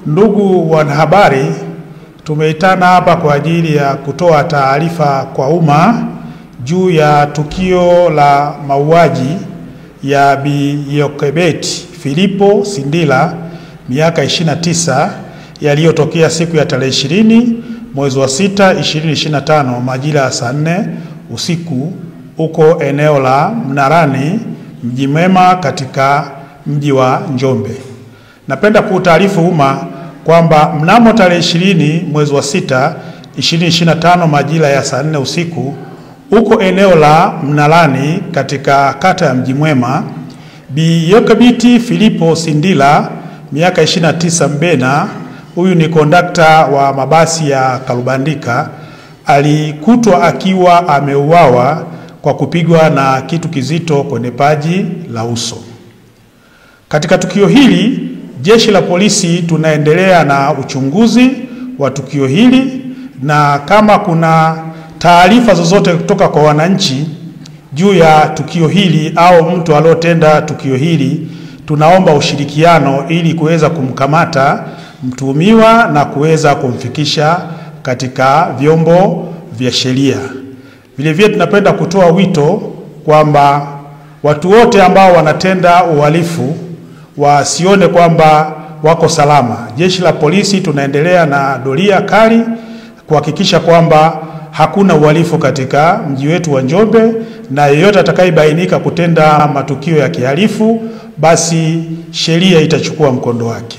Ndugu wanahabari, tumeitana hapa kwa ajili ya kutoa taarifa kwa umma juu ya tukio la mauaji ya Bi Yokebet Philipo Sindila miaka 29 yaliyotokea siku ya tarehe 20 mwezi wa 6 2025 majira ya saa 4 usiku huko eneo la Mnarani, Mji Mwema katika mji wa Njombe. Napenda kuutaarifu umma kwamba mnamo tarehe 20 mwezi wa 6 2025 majira ya saa 4 usiku huko eneo la Mnarani katika kata ya Mji Mwema, Bi Yokebet Philipo Sindila miaka 29 Mbena, huyu ni kondakta wa mabasi ya Kalubandika, alikutwa akiwa ameuawa kwa kupigwa na kitu kizito kwenye paji la uso. Katika tukio hili, jeshi la polisi tunaendelea na uchunguzi wa tukio hili, na kama kuna taarifa zozote kutoka kwa wananchi juu ya tukio hili au mtu aliyotenda tukio hili, tunaomba ushirikiano ili kuweza kumkamata mtuhumiwa na kuweza kumfikisha katika vyombo vya sheria. Vile vile tunapenda kutoa wito kwamba watu wote ambao wanatenda uhalifu wasione kwamba wako salama. Jeshi la polisi tunaendelea na doria kali kuhakikisha kwamba hakuna uhalifu katika mji wetu wa Njombe, na yeyote atakayebainika kutenda matukio ya kihalifu basi sheria itachukua mkondo wake.